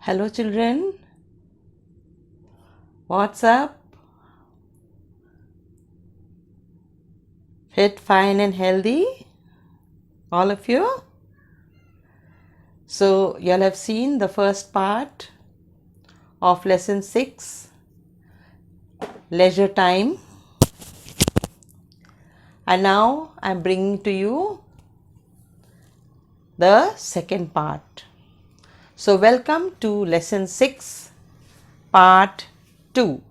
Hello children, what's up? Fit, fine and healthy, all of you? So you all have seen the first part of lesson 6, leisure time, and now I am bringing to you the second part. So welcome to lesson 6, part 2,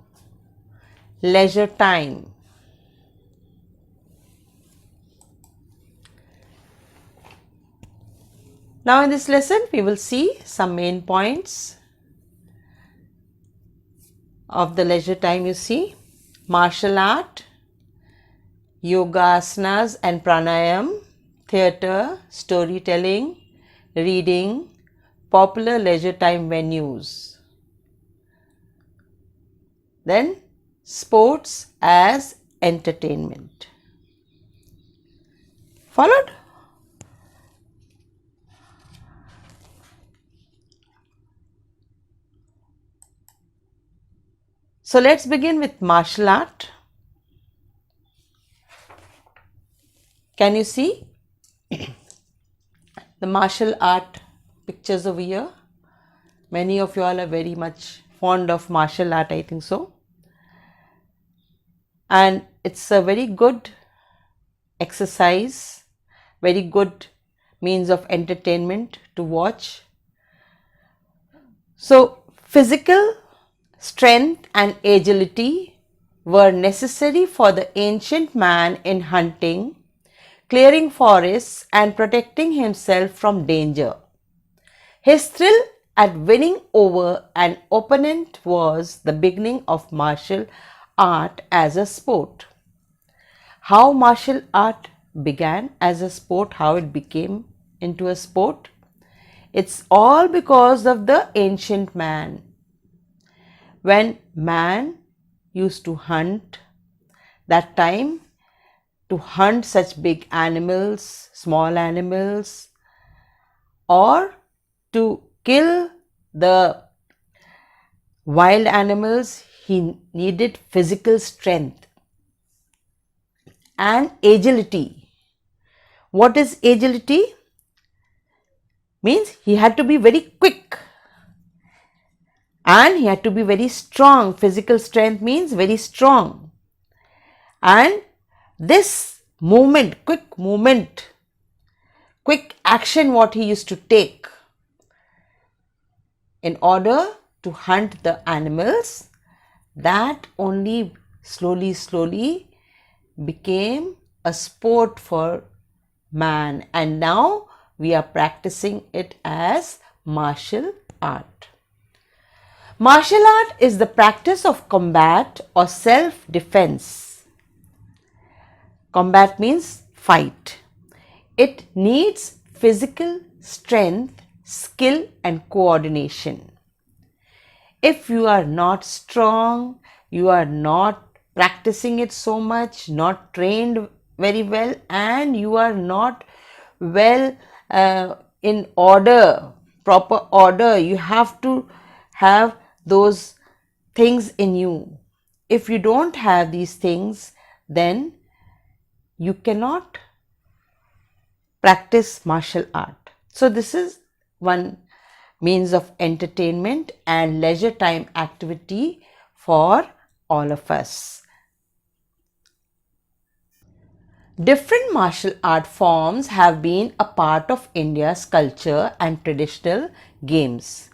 leisure time. Now in this lesson we will see some main points of the leisure time. You see, martial art, yoga asanas and pranayama, theatre, storytelling, reading, popular leisure time venues. Then sports as entertainment. Followed? So let's begin with martial art. Can you see the martial art pictures over here? Many of you all are very much fond of martial art, I think so. And it's a very good exercise, very good means of entertainment to watch. So physical strength and agility were necessary for the ancient man in hunting, clearing forests and protecting himself from danger. His thrill at winning over an opponent was the beginning of martial art as a sport. How martial art began as a sport, how it became into a sport? It's all because of the ancient man. When man used to hunt, that time to hunt such big animals, small animals, or to kill the wild animals, he needed physical strength and agility. What is agility? Means he had to be very quick and he had to be very strong. Physical strength means very strong. And this movement, quick action what he used to take in order to hunt the animals, that only slowly became a sport for man, and now we are practicing it as martial art. Martial art is the practice of combat or self-defense. Combat means fight. It needs physical strength, skill and coordination. If you are not strong, you are not practicing it so much, not trained very well, and you are not well in order, proper order, you have to have those things in you. If you don't have these things, then you cannot practice martial art. So this is one means of entertainment and leisure time activity for all of us. Different martial art forms have been a part of India's culture and traditional games.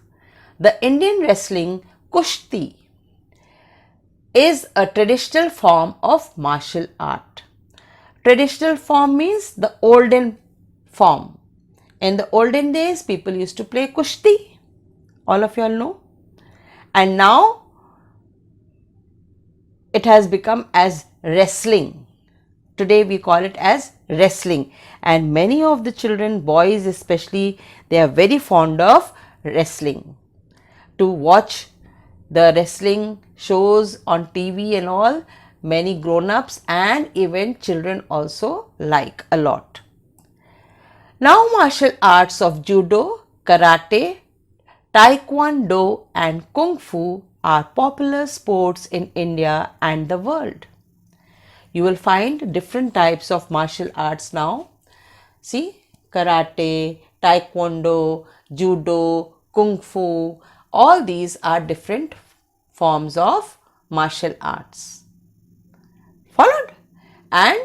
The Indian wrestling Kushti is a traditional form of martial art. Traditional form means the olden form. In the olden days, people used to play Kushti. All of you all know. And now it has become as wrestling. Today we call it as wrestling, and many of the children, boys especially, they are very fond of wrestling. To watch the wrestling shows on TV and all, many grown-ups and even children also like a lot. Now martial arts of judo, karate, Taekwondo and Kung Fu are popular sports in India and the world. You will find different types of martial arts now. See, karate, taekwondo, judo, kung fu, all these are different forms of martial arts. Followed? And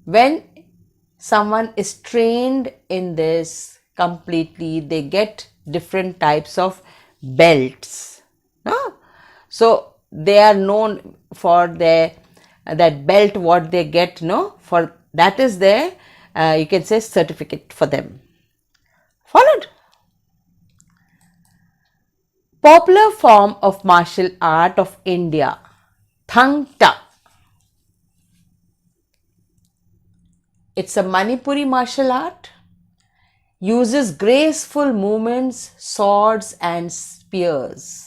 when someone is trained in this completely, they get different types of belts. No? So they are known for their that belt what they get, no, for that is their you can say certificate for them. Followed? Popular form of martial art of India, Thang Ta. It's a Manipuri martial art, uses graceful movements, swords and spears.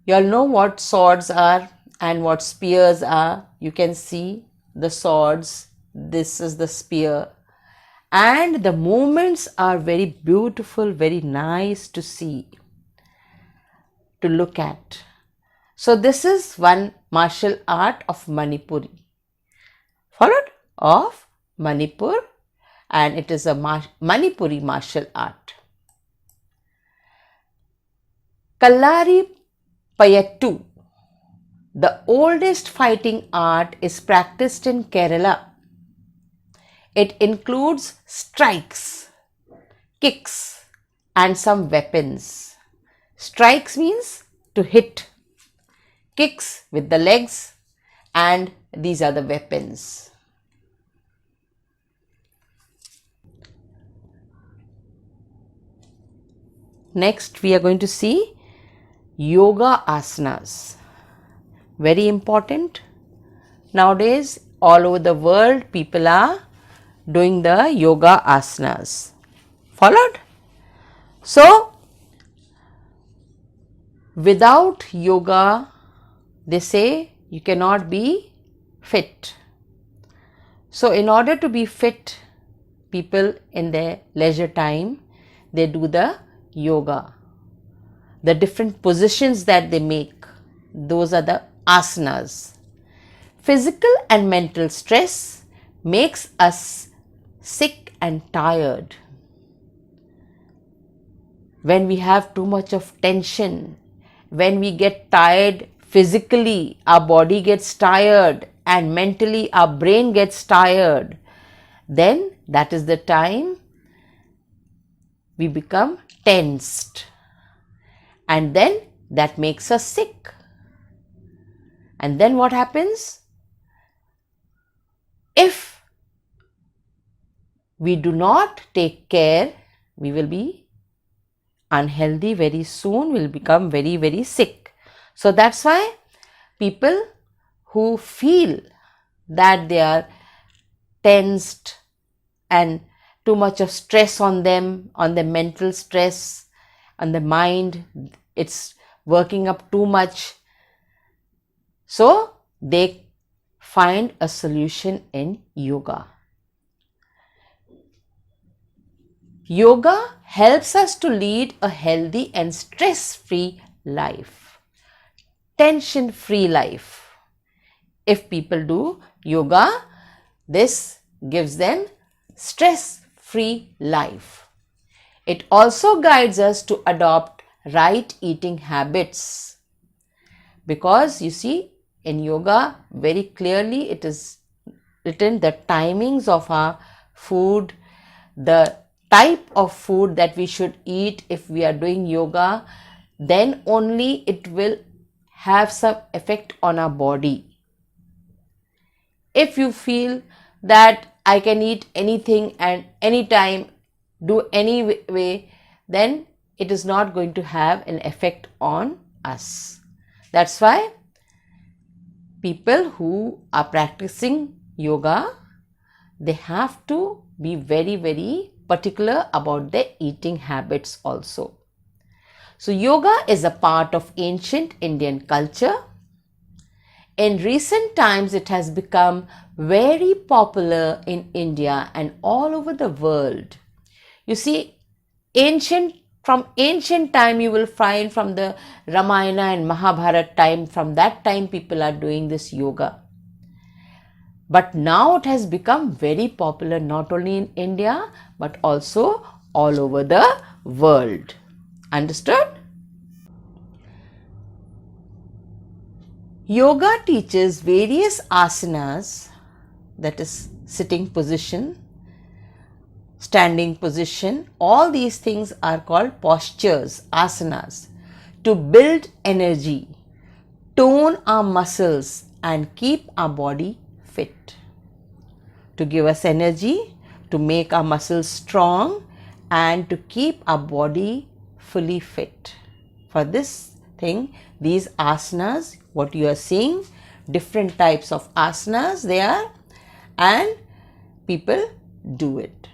You all know what swords are and what spears are. You can see the swords, this is the spear, and the movements are very beautiful, very nice to see, to look at. So this is one martial art of Manipuri, followed of Manipur, and it is a Manipuri martial art. Kallari Payattu, the oldest fighting art, is practiced in Kerala. It includes strikes, kicks and some weapons. Strikes means to hit, kicks with the legs, and these are the weapons. Next we are going to see yoga asanas. Very important. Nowadays all over the world people are doing the yoga asanas. Followed? So without yoga, they say you cannot be fit. So in order to be fit, people in their leisure time, they do the yoga. The different positions that they make, those are the asanas. Physical and mental stress makes us sick and tired. When we have too much of tension, when we get tired physically, our body gets tired, and mentally our brain gets tired, then that is the time we become tensed, and then that makes us sick. And then what happens? If we do not take care, we will be unhealthy very soon, will become very, very sick. So that's why people who feel that they are tensed and too much of stress on them, on the mental stress, on the mind, it's working up too much. So they find a solution in yoga. Yoga helps us to lead a healthy and stress-free life, tension-free life. If people do yoga, this gives them stress-free life. It also guides us to adopt right eating habits, because you see in yoga very clearly it is written the timings of our food, the type of food that we should eat if we are doing yoga, then only it will have some effect on our body. If you feel that I can eat anything and anytime, do any way, then it is not going to have an effect on us. That's why people who are practicing yoga, they have to be very, very particular about their eating habits also. So yoga is a part of ancient Indian culture. In recent times, it has become very popular in India and all over the world. You see, from ancient time you will find from the Ramayana and Mahabharata time, from that time people are doing this yoga. But now it has become very popular not only in India but also all over the world. Understood? Yoga teaches various asanas, that is sitting position, standing position, all these things are called postures, asanas, to build energy, tone our muscles and keep our body fit. To give us energy, to make our muscles strong and to keep our body fully fit. For this thing, these asanas, what you are seeing, different types of asanas they are, and people do it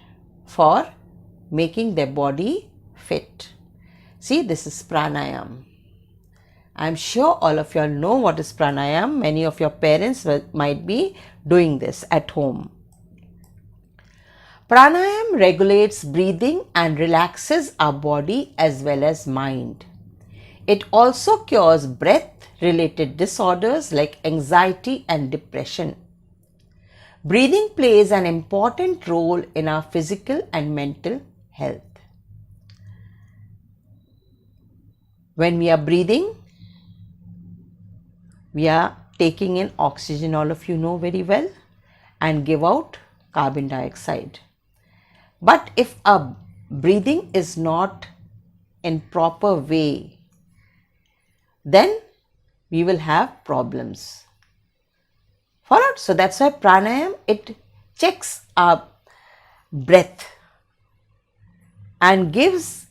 for making their body fit. See, this is pranayama. I am sure all of you all know what is pranayama. Many of your parents might be doing this at home. Pranayama regulates breathing and relaxes our body as well as mind. It also cures breath-related disorders like anxiety and depression. Breathing plays an important role in our physical and mental health. When we are breathing, we are taking in oxygen, all of you know very well, and give out carbon dioxide. But if our breathing is not in proper way, then we will have problems. Followed? So that's why pranayama, it checks our breath and gives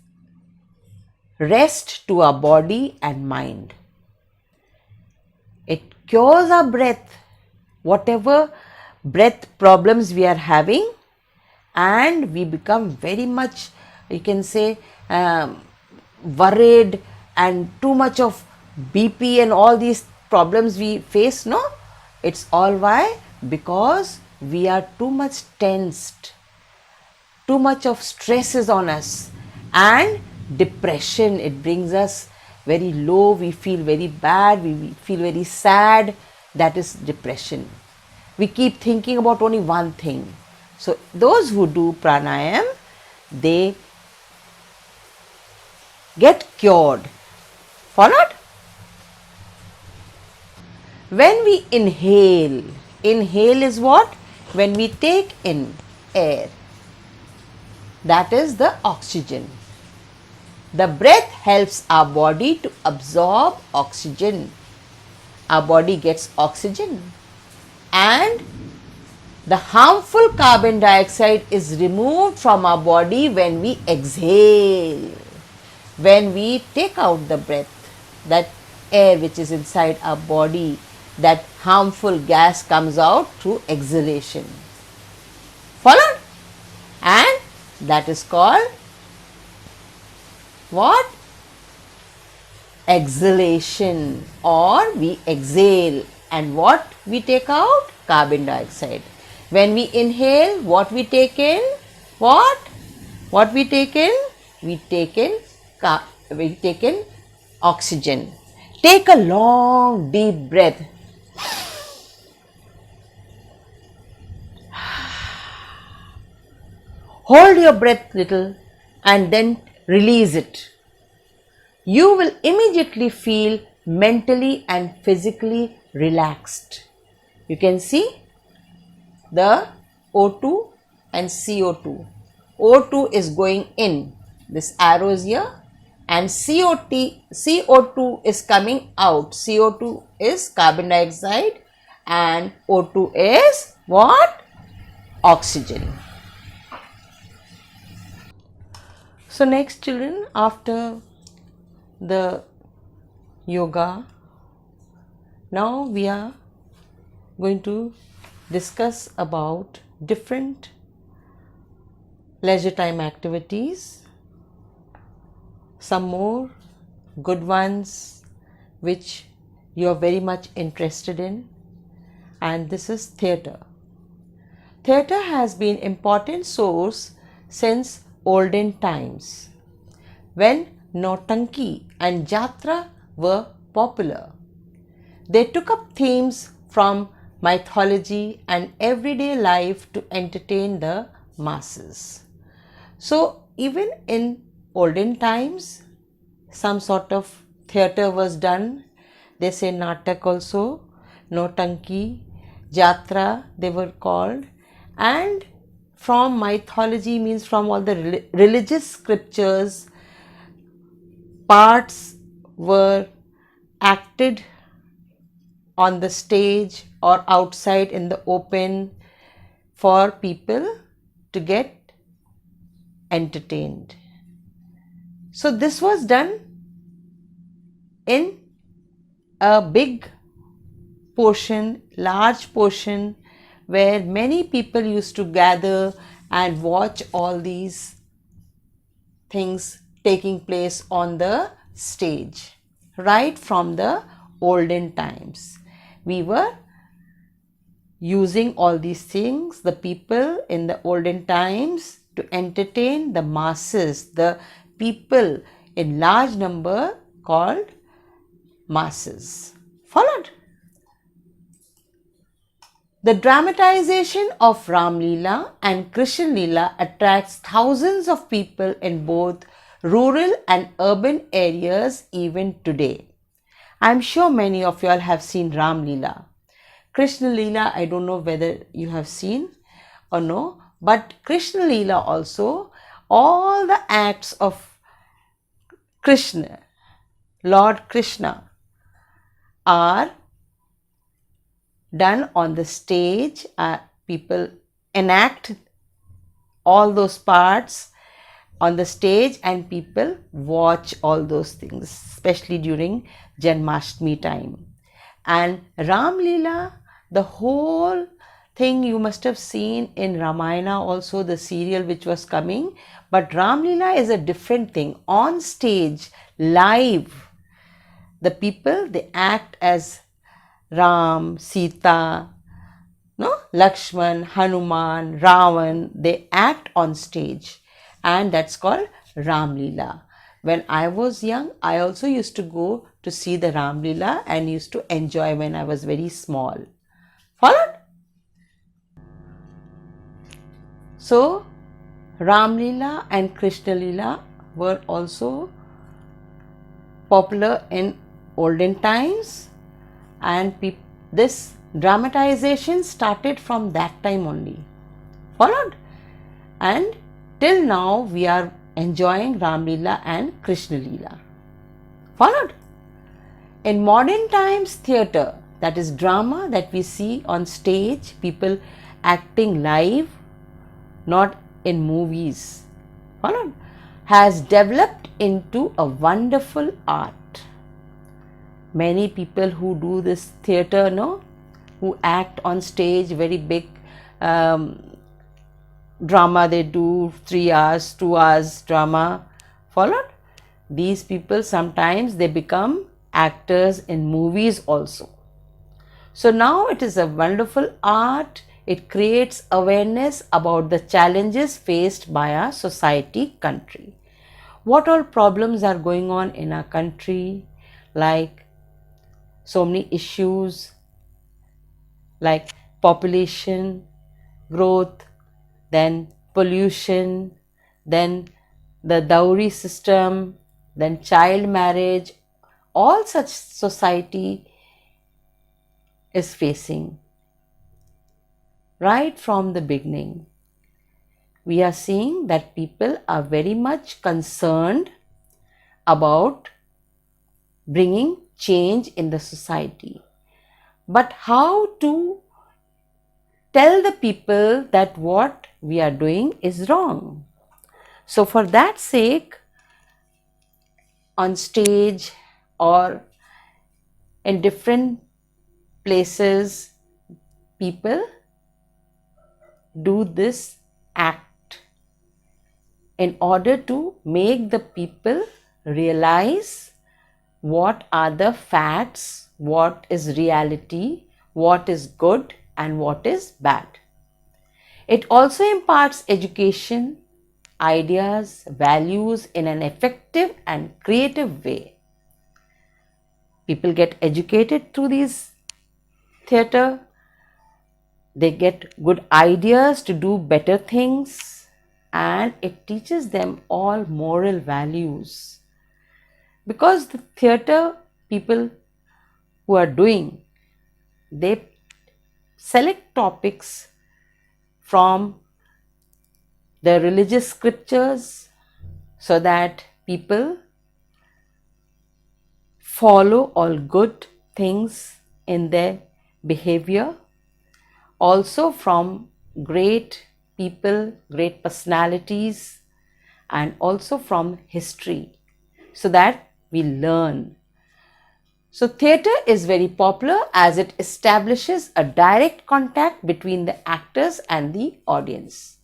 rest to our body and mind. It cures our breath, whatever breath problems we are having, and we become very much, you can say, worried and too much of BP and all these problems we face, no? It's all why? Because we are too much tensed, too much of stress is on us, and depression, it brings us very low, we feel very bad, we feel very sad. That is depression. We keep thinking about only one thing. So those who do pranayama, they get cured. Followed? When we inhale, inhale is what? When we take in air, that is the oxygen. The breath helps our body to absorb oxygen. Our body gets oxygen and the harmful carbon dioxide is removed from our body when we exhale. When we take out the breath, that air which is inside our body, that harmful gas comes out through exhalation. Followed? And that is called what? Exhalation, or we exhale, and what we take out? Carbon dioxide. When we inhale, what we take in? What? What we take in? We take in oxygen. Take a long deep breath. Hold your breath little and then release it. You will immediately feel mentally and physically relaxed. You can see the O2 and CO2. O2 is going in, this arrow is here, and CO2 is coming out. CO2 is carbon dioxide and O2 is what? Oxygen. So next, children, after the yoga, now we are going to discuss about different leisure time activities, some more good ones which you are very much interested in, and this is theatre. Theatre has been important source since olden times, when Nautanki and Jatra were popular. They took up themes from mythology and everyday life to entertain the masses. So even in olden times, some sort of theatre was done. They say Natak also, Nautanki, Jatra they were called, and from mythology means from all the religious scriptures, parts were acted on the stage or outside in the open for people to get entertained. So this was done in a big portion, large portion, where many people used to gather and watch all these things taking place on the stage right from the olden times. We were using all these things, the people in the olden times, to entertain the masses, the people in large number called masses. Followed? The dramatization of Ram Leela and Krishna Leela attracts thousands of people in both rural and urban areas even today. I am sure many of you all have seen Ram Leela. Krishna Leela, I don't know whether you have seen or no, but Krishna Leela also, all the acts of Krishna, Lord Krishna, are done on the stage. People enact all those parts on the stage and people watch all those things, especially during Janmashtami time. And Ram Leela, the whole thing you must have seen in Ramayana also, the serial which was coming, but Ram Leela is a different thing. On stage, live, the people, they act as Ram, Sita, no, Lakshman, Hanuman, Ravan, they act on stage, and that's called Ram Leela. When I was young, I also used to go to see the Ram Leela and used to enjoy when I was very small. Followed? So, Ram Leela and Krishna Leela were also popular in olden times, and this dramatization started from that time only. Followed? And till now we are enjoying Ram Leela and Krishna Leela. Followed? In modern times, theatre, that is drama that we see on stage, people acting live, not in movies, followed, has developed into a wonderful art. Many people who do this theatre, no, who act on stage, very big drama they do, 3 hours, 2 hours drama, followed. These people sometimes they become actors in movies also. So now it is a wonderful art. It creates awareness about the challenges faced by our society, country. What all problems are going on in our country, like so many issues like population growth, then pollution, then the dowry system, then child marriage, all such society is facing. Right from the beginning, we are seeing that people are very much concerned about bringing change in the society. But how to tell the people that what we are doing is wrong? So for that sake, on stage or in different places, people do this act in order to make the people realize what are the facts, what is reality, what is good and what is bad. It also imparts education ideas, values in an effective and creative way. People get educated through these theatre. They get good ideas to do better things, and it teaches them all moral values. Because the theatre people who are doing, they select topics from the religious scriptures so that people follow all good things in their behavior. Also from great people, great personalities, and also from history, so that we learn. So theatre is very popular as it establishes a direct contact between the actors and the audience.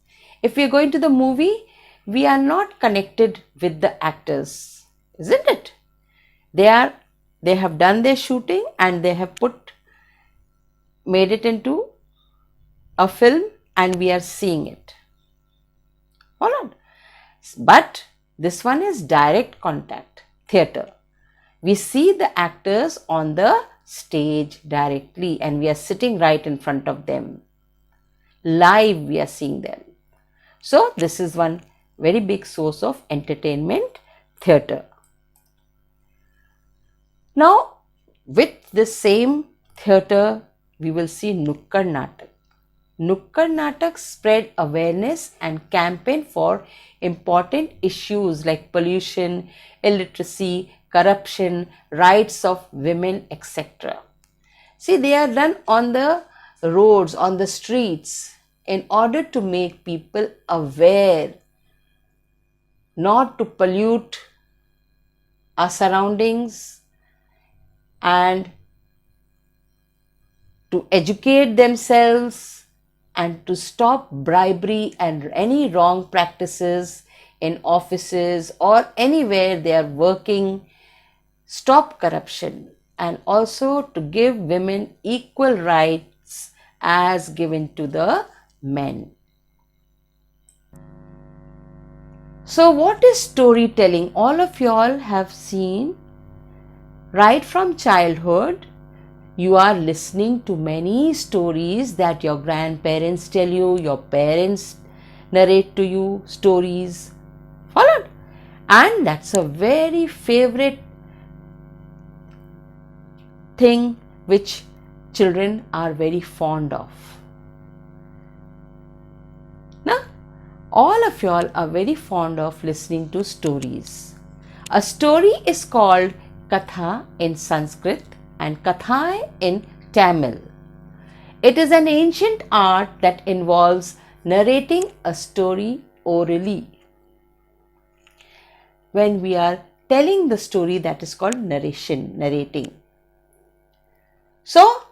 If we are going to the movie, we are not connected with the actors, isn't it? They have done their shooting and they have made it into a film and we are seeing it. Hold on. But this one is direct contact, theatre. We see the actors on the stage directly and we are sitting right in front of them. Live we are seeing them. So this is one very big source of entertainment, theatre. Now with this same theatre we will see Nukkad Natak. Nukkad Natak spread awareness and campaign for important issues like pollution, illiteracy, corruption, rights of women, etc. See, they are done on the roads, on the streets, in order to make people aware not to pollute our surroundings and to educate themselves and to stop bribery and any wrong practices in offices or anywhere they are working, stop corruption, and also to give women equal rights as given to the men. So what is storytelling? All of y'all have seen right from childhood. You are listening to many stories that your grandparents tell you, your parents narrate to you stories. Followed? And that's a very favorite thing which children are very fond of. Now, all of y'all are very fond of listening to stories. A story is called Katha in Sanskrit and Katha in Tamil. It is an ancient art that involves narrating a story orally. When we are telling the story, that is called narrating. So,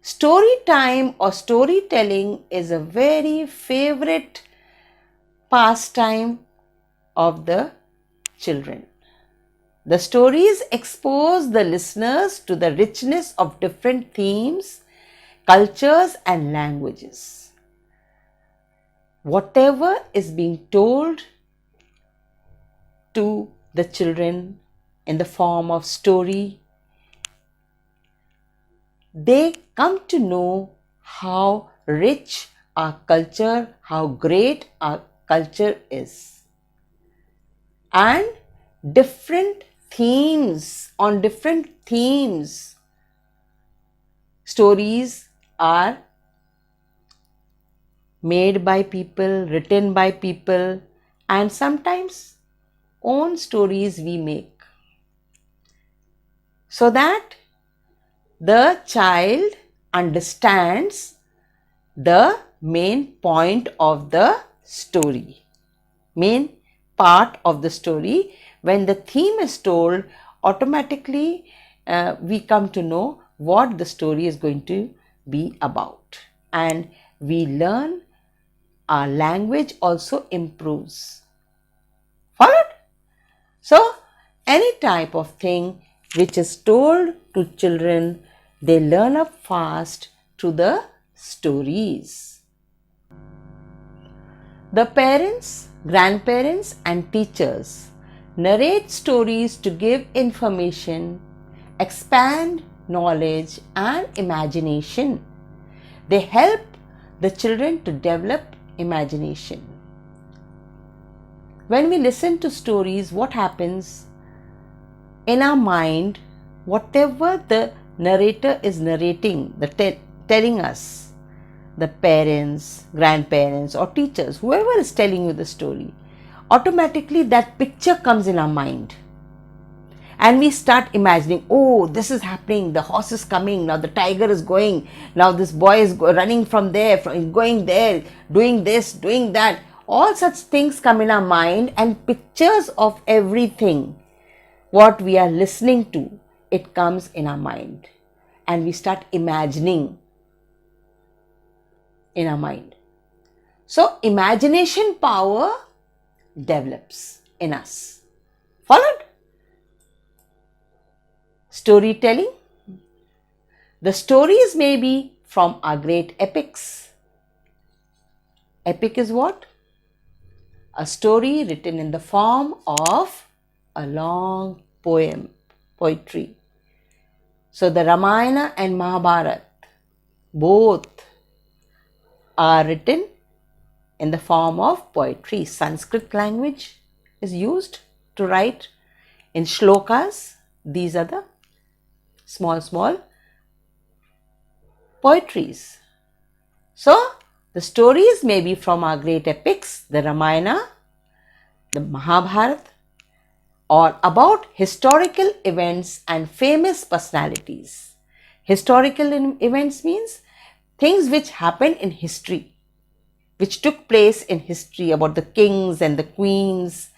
story time or storytelling is a very favorite pastime of the children. The stories expose the listeners to the richness of different themes, cultures and languages. Whatever is being told to the children in the form of story, they come to know how rich our culture, how great our culture is. And different themes, stories are made by people, written by people, and sometimes own stories we make, so that the child understands the main point of the story, main part of the story. When the theme is told, automatically we come to know what the story is going to be about, and we learn, our language also improves. Followed? So, any type of thing which is told to children, they learn up fast through the stories. The parents grandparents and teachers narrate stories to give information, expand knowledge and imagination. They help the children to develop imagination. When we listen to stories, what happens in our mind? Whatever the narrator is narrating, telling us, the parents, grandparents or teachers, whoever is telling you the story, automatically that picture comes in our mind. And we start imagining, oh, this is happening, the horse is coming, now the tiger is going, now this boy is running from there, going there, doing this, doing that. All such things come in our mind, and pictures of everything, what we are listening to, it comes in our mind. And we start imagining in our mind. So, imagination power develops in us. Followed? Storytelling. The stories may be from our great epics. Epic is what? A story written in the form of a long poetry. So the Ramayana and Mahabharata both are written in the form of poetry. Sanskrit language is used to write in shlokas. These are the small poetries. So the stories may be from our great epics, the Ramayana, the Mahabharata, or about historical events and famous personalities. Historical events means things which happened in history, which took place in history, about the kings and the queens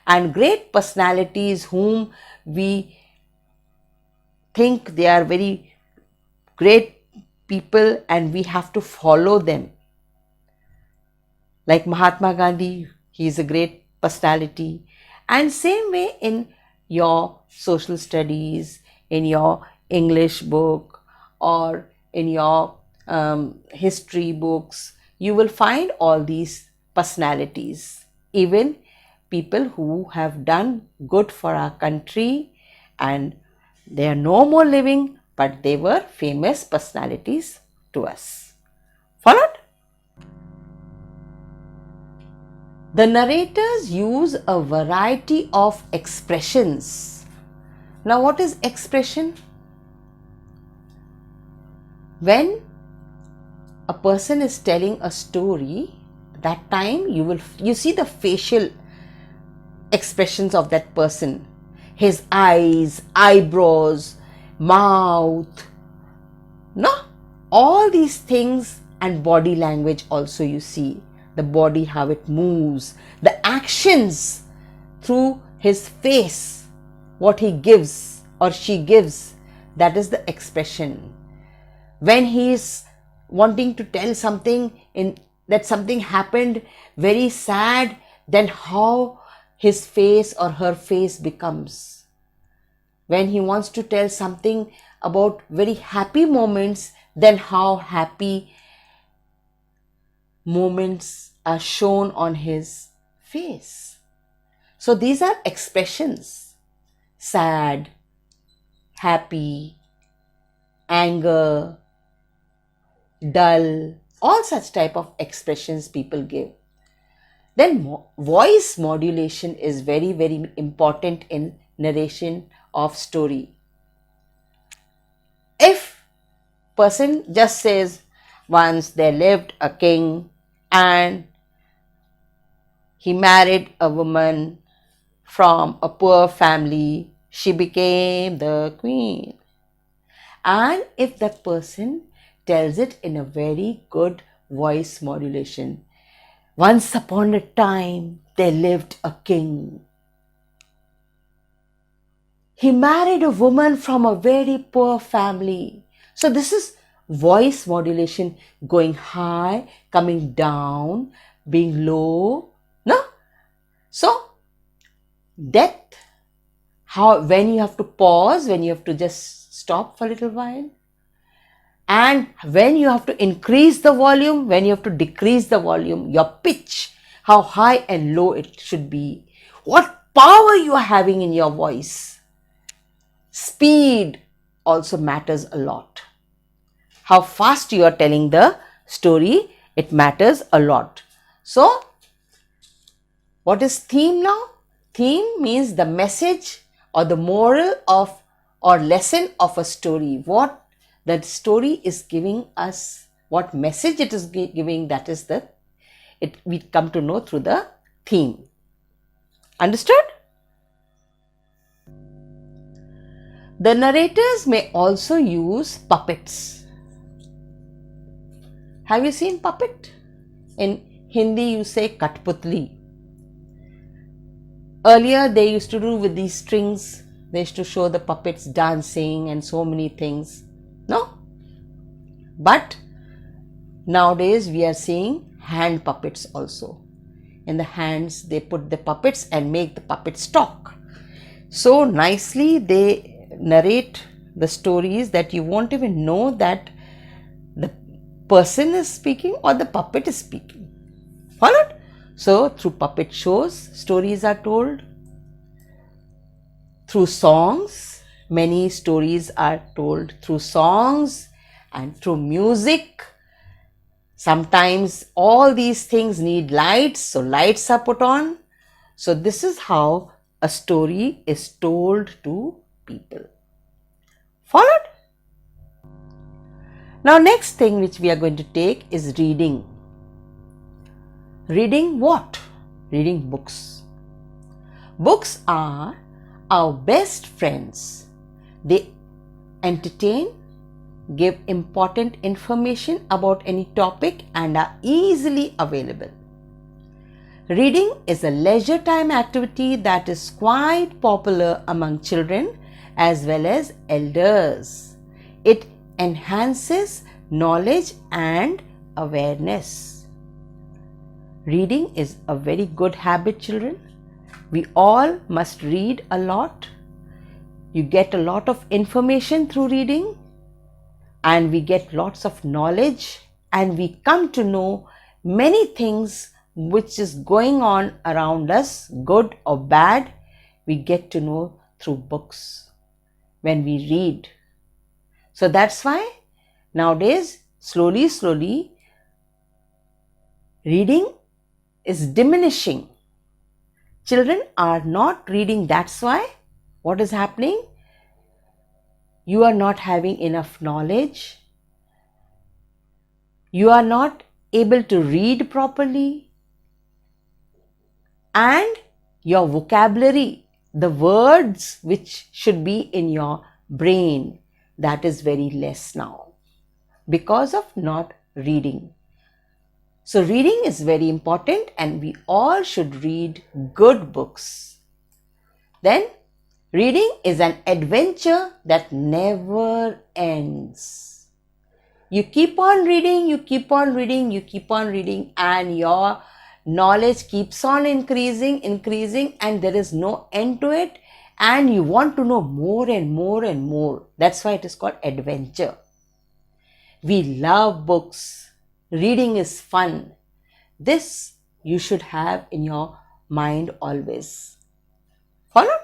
and great personalities whom we think they are very great people and we have to follow them. Like Mahatma Gandhi, he is a great personality. And same way in your social studies, in your English book or in your history books, you will find all these personalities. Even people who have done good for our country and they are no more living, but they were famous personalities to us. Followed? The narrators use a variety of expressions. Now, what is expression? When a person is telling a story, that time you see the facial expressions of that person. His eyes, eyebrows, mouth, no? All these things, and body language also you see. The body, how it moves, the actions through his face, what he gives or she gives, that is the expression. When he is wanting to tell something that something happened very sad, then how his face or her face becomes. When he wants to tell something about very happy moments, then how happy moments are shown on his face. So these are expressions: sad, happy, anger, dull, all such type of expressions people give. Then voice modulation is very, very important in narration of story. If person just says, once there lived a king and he married a woman from a poor family, she became the queen. And if that person tells it in a very good voice modulation, once upon a time there lived a king. He married a woman from a very poor family. So this is voice modulation, going high, coming down, being low. No? So depth, when you have to pause, when you have to just stop for a little while, and when you have to increase the volume, when you have to decrease the volume, your pitch, how high and low it should be, what power you are having in your voice. Speed also matters a lot. How fast you are telling the story, it matters a lot. So, what is theme now? Theme means the message or the moral of or lesson of a story. What that story is giving us, what message it is giving, that is we come to know through the theme. Understood? The narrators may also use puppets. Have you seen puppet? In Hindi you say Katputli. Earlier they used to do with these strings, they used to show the puppets dancing and so many things. No? But nowadays we are seeing hand puppets also. In the hands they put the puppets and make the puppets talk. So nicely they narrate the stories that you won't even know that the person is speaking or the puppet is speaking. Followed? So through puppet shows, stories are told. Through songs, many stories are told through songs and through music. Sometimes all these things need lights, so lights are put on. So this is how a story is told to people. Followed? Now next thing which we are going to take is reading. Reading what? Reading books. Books are our best friends. They entertain, give important information about any topic and are easily available. Reading is a leisure time activity that is quite popular among children as well as elders. It enhances knowledge and awareness. Reading is a very good habit, children. We all must read a lot. You get a lot of information through reading and we get lots of knowledge and we come to know many things which is going on around us, good or bad, we get to know through books when we read. So that's why nowadays slowly reading is diminishing. Children are not reading. That's why what is happening? You are not having enough knowledge. You are not able to read properly. And your vocabulary, the words which should be in your brain, that is very less now because of not reading. So reading is very important and we all should read good books. Then reading is an adventure that never ends. You keep on reading, you keep on reading, you keep on reading and your knowledge keeps on increasing and there is no end to it and you want to know more and more and more. That's why it is called adventure. We love books. Reading is fun. This you should have in your mind always. Follow?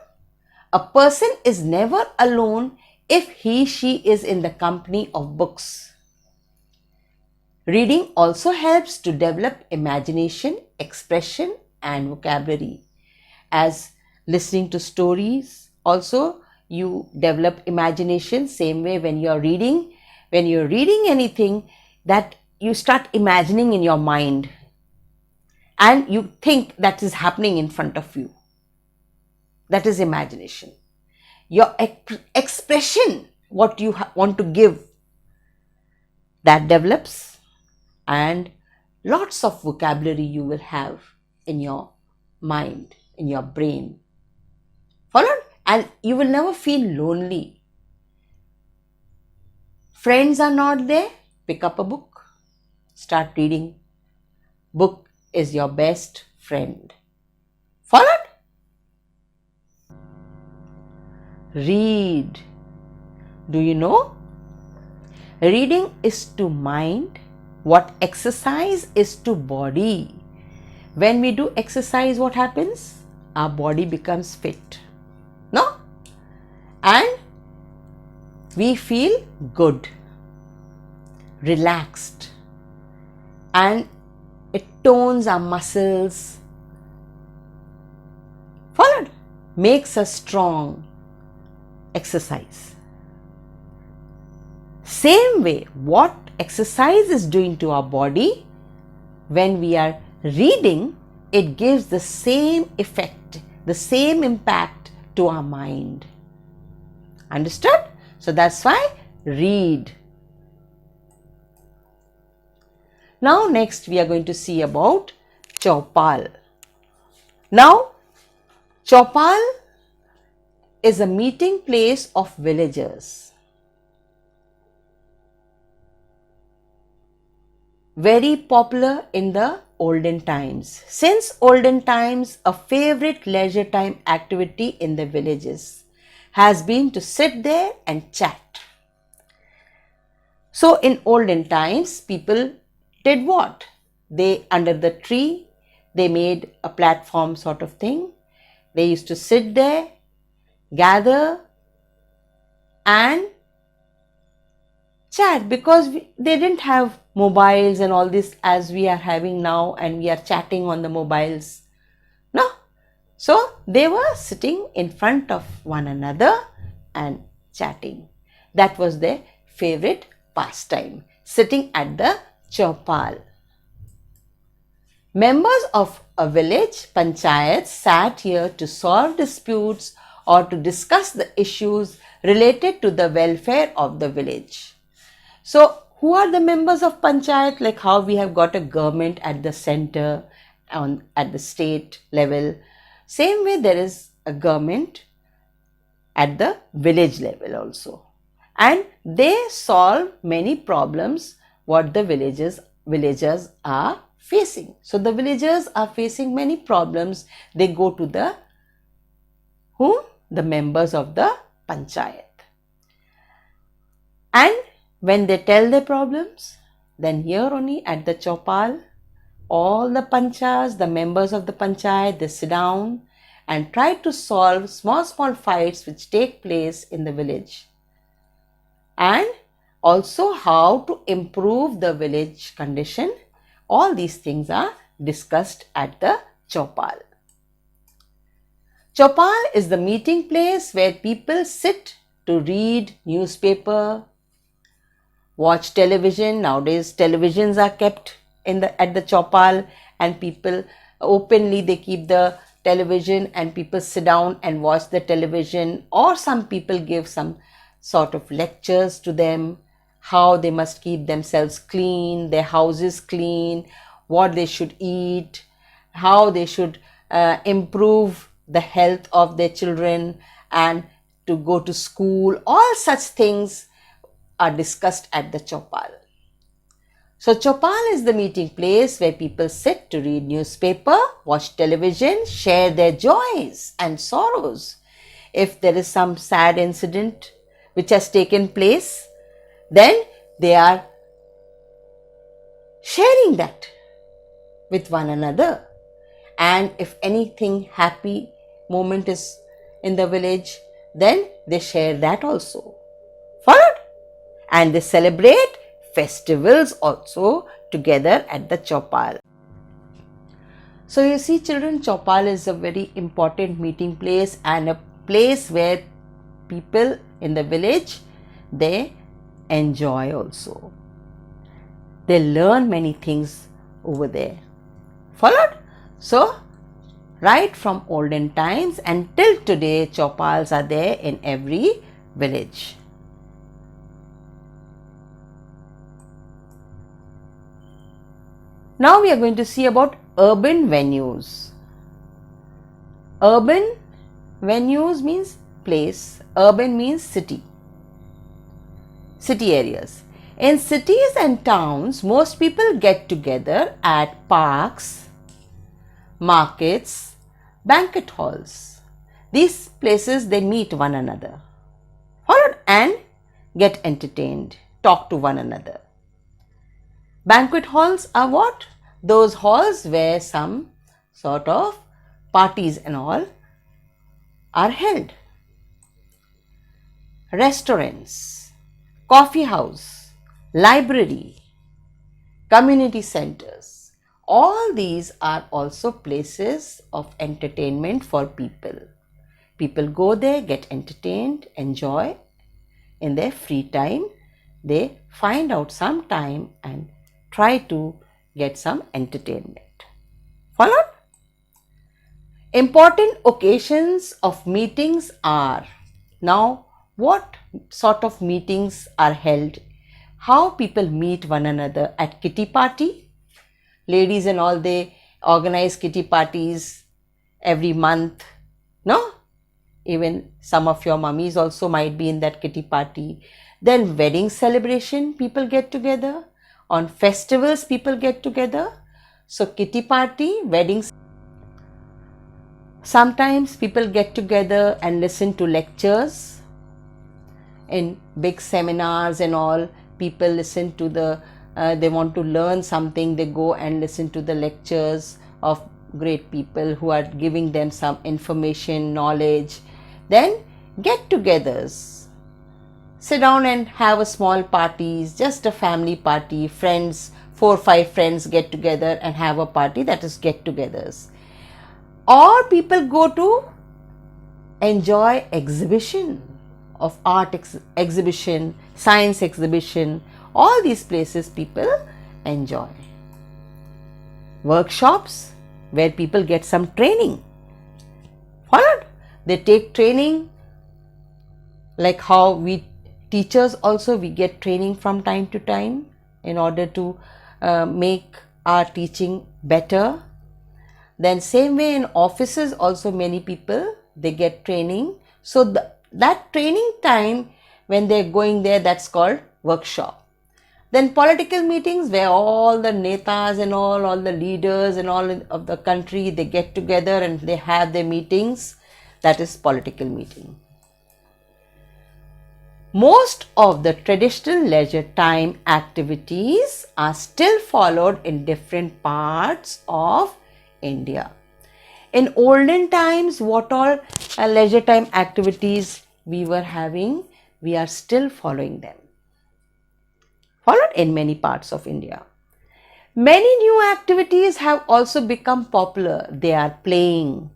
A person is never alone if she is in the company of books. Reading also helps to develop imagination, expression and vocabulary. As listening to stories, also you develop imagination. Same way when you're reading anything, that you start imagining in your mind and you think that is happening in front of you. That is imagination. Your expression, what you want to give, that develops and lots of vocabulary you will have in your mind, in your brain. Followed? And you will never feel lonely. Friends are not there, pick up a book, start reading. Book is your best friend. Followed? Read. Do you know? Reading is to mind what exercise is to body. When we do exercise, what happens? Our body becomes fit. No? And we feel good, relaxed, and it tones our muscles. Followed? Makes us strong. Exercise. Same way, what exercise is doing to our body, when we are reading, it gives the same effect, the same impact to our mind. Understood? So that's why read. Now next we are going to see about Chaupal. Now Chaupal is a meeting place of villagers. Very popular in the olden times. Since olden times, a favorite leisure time activity in the villages has been to sit there and chat. So in olden times, people did what? They, under the tree, they made a platform sort of thing. They used to sit there, gather and chat, because they didn't have mobiles and all this as we are having now, and we are chatting on the mobiles. No. So they were sitting in front of one another and chatting. That was their favorite pastime, sitting at the Chaupal. Members of a village panchayat sat here to solve disputes or to discuss the issues related to the welfare of the village. So who are the members of panchayat? Like how we have got a government at the center, at the state level. Same way there is a government at the village level also. And they solve many problems what the villagers are facing. So the villagers are facing many problems. They go to the whom? The members of the panchayat. And when they tell their problems, then here only at the Chaupal, all the panchas, the members of the panchayat, they sit down and try to solve small fights which take place in the village. And also how to improve the village condition. All these things are discussed at the Chaupal. Chaupal is the meeting place where people sit to read newspaper, watch television. Nowadays televisions are kept at the Chaupal, and people openly they keep the television and people sit down and watch the television, or some people give some sort of lectures to them, how they must keep themselves clean, their houses clean, what they should eat, how they should improve the health of their children and to go to school. All such things are discussed at the Chaupal. So Chaupal is the meeting place where people sit to read newspaper, watch television, share their joys and sorrows. If there is some sad incident which has taken place, then they are sharing that with one another. And if anything happy moment is in the village, then they share that also. Followed? And they celebrate festivals also together at the Chaupal. So you see children, Chaupal is a very important meeting place and a place where people in the village, they enjoy also. They learn many things over there. Followed? So right from olden times until today, Chaupals are there in every village. Now we are going to see about urban venues. Urban venues means place. Urban means city. City areas. In cities and towns, most people get together at parks, markets, banquet halls. These places they meet one another. Followed? And get entertained, talk to one another. Banquet halls are what? Those halls where some sort of parties and all are held. Restaurants, coffee house, library, community centers, all these are also places of entertainment for people. People go there, get entertained, enjoy in their free time. They find out some time and try to get some entertainment. Followed? Important occasions of meetings are, now what sort of meetings are held? How people meet one another at kitty party. Ladies and all, they organize kitty parties every month. No? Even some of your mummies also might be in that kitty party. Then wedding celebration, people get together. On festivals, people get together. So kitty party, weddings. Sometimes people get together and listen to lectures. In big seminars and all, people listen to they want to learn something, they go and listen to the lectures of great people who are giving them some information, knowledge. Then get-togethers. Sit down and have a small parties, just a family party, friends, 4 or 5 friends get together and have a party, that is get-togethers. Or people go to enjoy exhibition of art exhibition, science exhibition, all these places people enjoy. Workshops where people get some training. Followed? They take training, like how we teachers also, we get training from time to time in order to make our teaching better. Then same way in offices also, many people, they get training. So that training time when they're going there, that's called workshop. Then political meetings where all the netas and all the leaders and all of the country, they get together and they have their meetings. That is political meeting. Most of the traditional leisure time activities are still followed in different parts of India. In olden times, what all leisure time activities we were having, we are still following them. Followed in many parts of India. Many new activities have also become popular. They are playing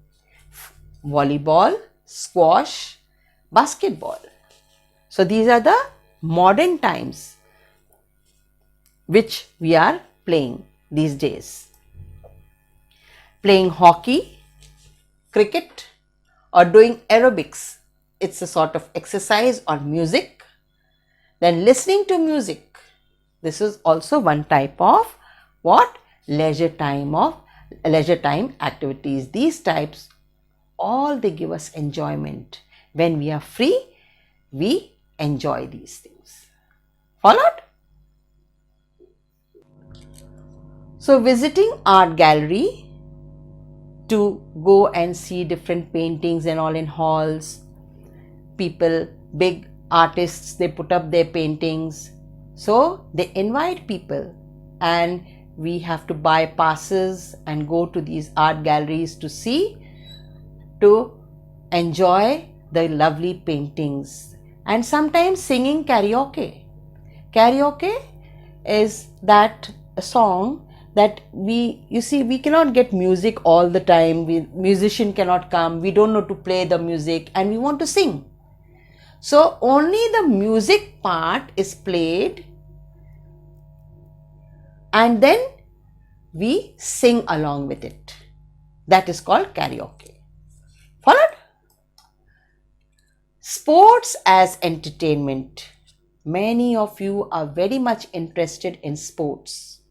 volleyball, squash, basketball. So these are the modern times which we are playing these days. Playing hockey, cricket, or doing aerobics. It's a sort of exercise or music. Then listening to music. This is also one type of what? Leisure time activities. These types, all they give us enjoyment. When we are free, we enjoy these things. Followed? So visiting art gallery to go and see different paintings and all in halls. People, big artists, they put up their paintings. So they invite people and we have to buy passes and go to these art galleries to see, to enjoy the lovely paintings. And sometimes singing karaoke. Karaoke is that song that we cannot get music all the time. Musician cannot come. We don't know to play the music and we want to sing. So only the music part is played and then we sing along with it. That is called karaoke. Followed? Sports as entertainment. Many of you are very much interested in sports.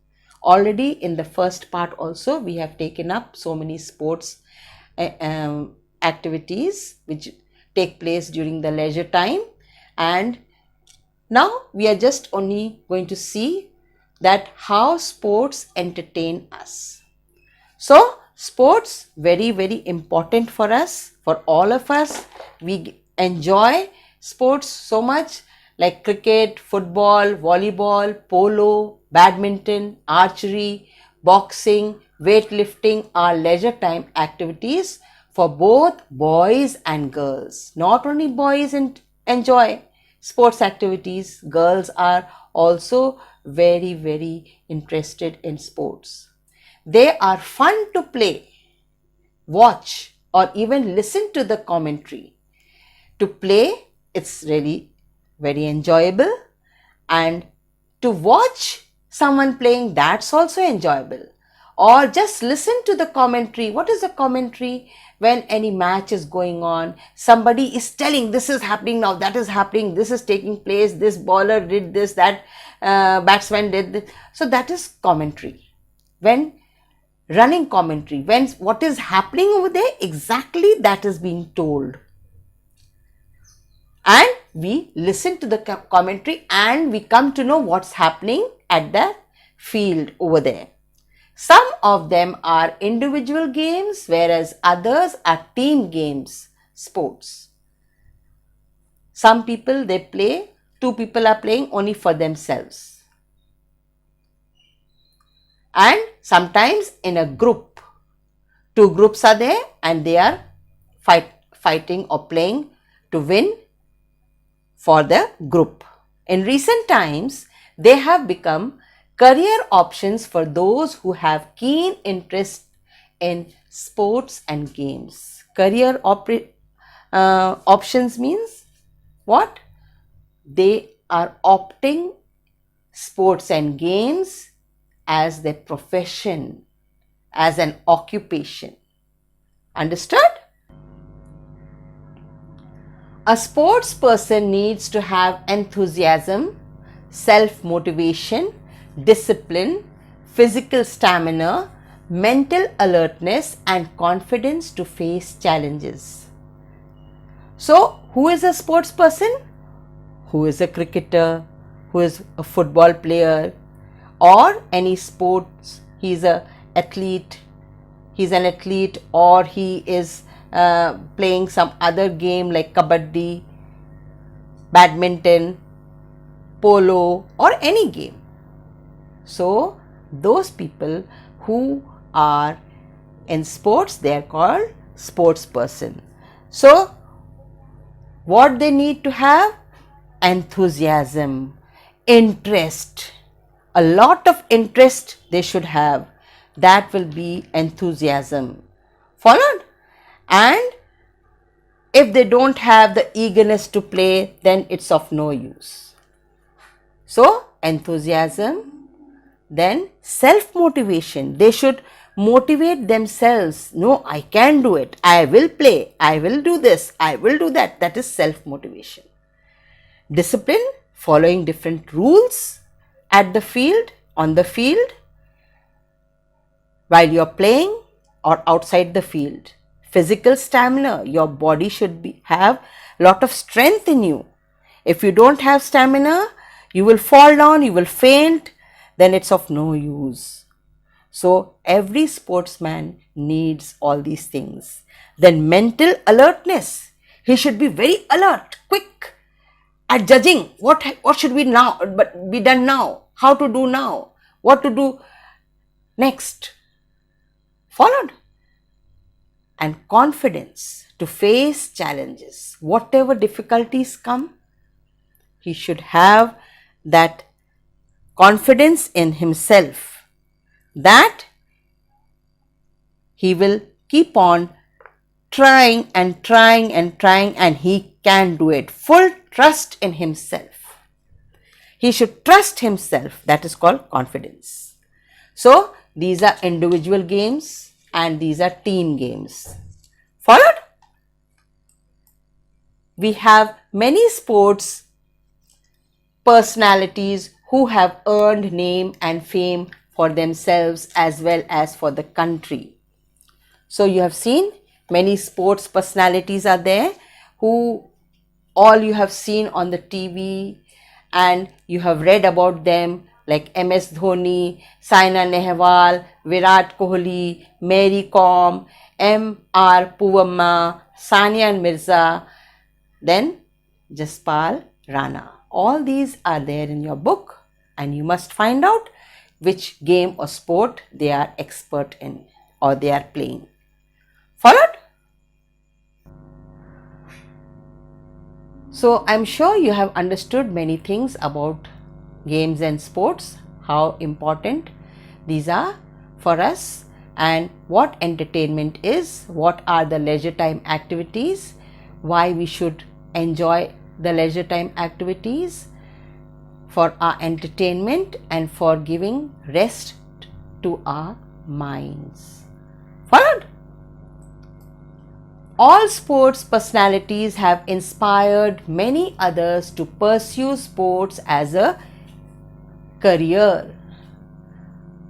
Already in the first part also, we have taken up so many sports activities which take place during the leisure time, and now we are just only going to see that how sports entertain us. So sports, very, very important for us, for all of us. We enjoy sports so much, like cricket, football, volleyball, polo, badminton, archery, boxing, weightlifting are leisure time activities for both boys and girls. Not only boys enjoy sports activities, girls are also very, very interested in sports. They are fun to play, watch, or even listen to the commentary. To play, it's really very enjoyable, and to watch someone playing, that's also enjoyable. Or just listen to the commentary. What is the commentary? When any match is going on, somebody is telling this is happening now, that is happening, this is taking place, this bowler did this, that batsman did this. So that is commentary. When running commentary, when what is happening over there, exactly that is being told. And we listen to the commentary and we come to know what's happening at the field over there. Some of them are individual games, whereas others are team games, sports. Some people, they play, two people are playing only for themselves. And sometimes in a group, two groups are there and they are fighting or playing to win for the group. In recent times, they have become career options for those who have keen interest in sports and games. Career options means what? They are opting sports and games as their profession, as an occupation. Understood? A sports person needs to have enthusiasm, self-motivation, discipline, physical stamina, mental alertness, and confidence to face challenges. So, who is a sports person? Who is a cricketer? Who is a football player? Or any sports? He is an athlete. He's an athlete, or he is playing some other game like kabaddi, badminton, polo, or any game. So, those people who are in sports, they are called sports person. So, what they need to have? Enthusiasm, interest, a lot of interest they should have. That will be enthusiasm. Followed? And if they don't have the eagerness to play, then it's of no use. So, enthusiasm, then self-motivation. They should motivate themselves. No, I can do it. I will play. I will do this. I will do that. That is self-motivation. Discipline, following different rules at the field, on the field, while you're playing or outside the field. Physical stamina, your body should have a lot of strength in you. If you don't have stamina, you will fall down, you will faint, then it's of no use. So every sportsman needs all these things. Then mental alertness, he should be very alert, quick at judging what should be now, but be done now, how to do now, what to do next. Followed? And confidence to face challenges. Whatever difficulties come, he should have that confidence in himself that he will keep on trying and trying and trying, and he can do it. Full trust in himself. He should trust himself. That is called confidence. So, these are individual games and these are team games. Followed? We have many sports personalities who have earned name and fame for themselves as well as for the country. So you have seen many sports personalities are there who all you have seen on the TV and you have read about them, like MS Dhoni, Saina Nehwal, Virat Kohli, Mary Kom, M.R. Puvamma, Sania Mirza, then Jaspal Rana. All these are there in your book and you must find out which game or sport they are expert in or they are playing. Followed? So I'm sure you have understood many things about games and sports, how important these are for us, and what entertainment is, what are the leisure time activities, why we should enjoy the leisure time activities for our entertainment and for giving rest to our minds. Followed? All sports personalities have inspired many others to pursue sports as a career.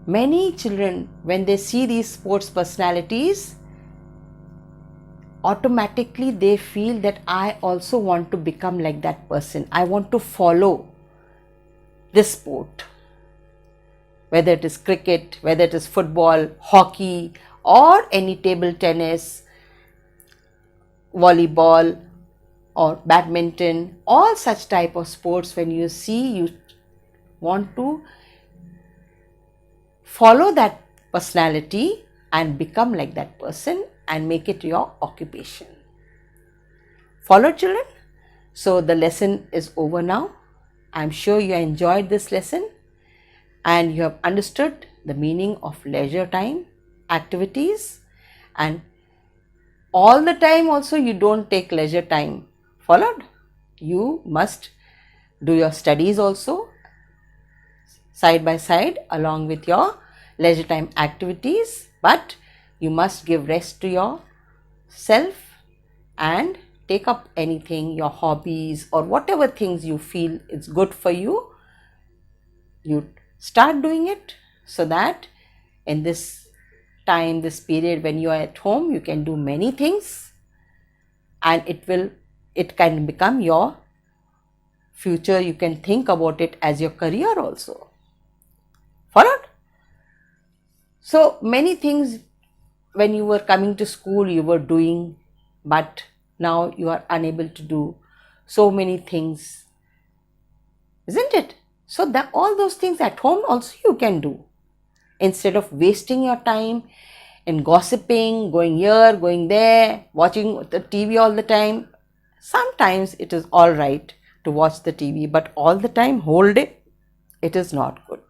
Many children, when they see these sports personalities, automatically they feel that I also want to become like that person. I want to follow this sport. Whether it is cricket, whether it is football, hockey, or any table tennis, volleyball or badminton, all such type of sports, when you see, you want to follow that personality and become like that person and make it your occupation. Follow, children? So the lesson is over now. I'm sure you enjoyed this lesson and you have understood the meaning of leisure time activities, and all the time also you don't take leisure time. Followed? You must do your studies also side by side along with your leisure time activities, but you must give rest to yourself and take up anything, your hobbies or whatever things you feel it's good for you. You start doing it so that in this time, this period when you are at home, you can do many things and it can become your future. You can think about it as your career also. Followed? So many things when you were coming to school you were doing, but now you are unable to do so many things, isn't it? So that all those things at home also you can do. Instead of wasting your time in gossiping, going here, going there, watching the TV all the time. Sometimes it is all right to watch the TV, but all the time, whole day, it is not good.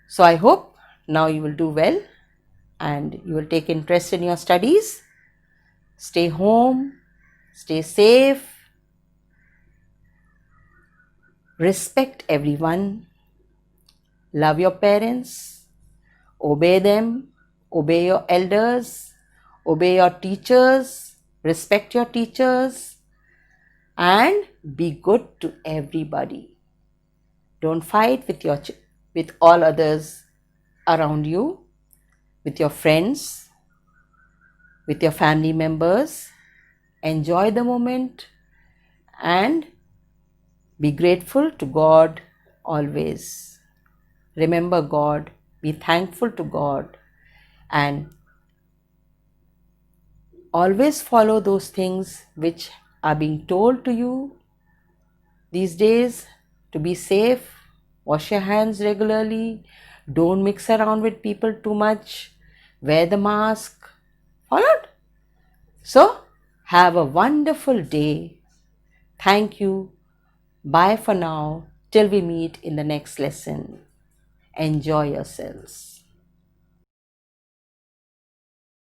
So I hope now you will do well and you will take interest in your studies. Stay home, stay safe, respect everyone, love your parents, obey them, obey your elders, obey your teachers, respect your teachers, and be good to everybody. Don't fight with all others around you, with your friends, with your family members. Enjoy the moment and be grateful to God always. Remember God, be thankful to God, and always follow those things which are being told to you these days to be safe. Wash your hands regularly. Don't mix around with people too much. Wear the mask. Followed? So, have a wonderful day. Thank you. Bye for now. Till we meet in the next lesson. Enjoy yourselves.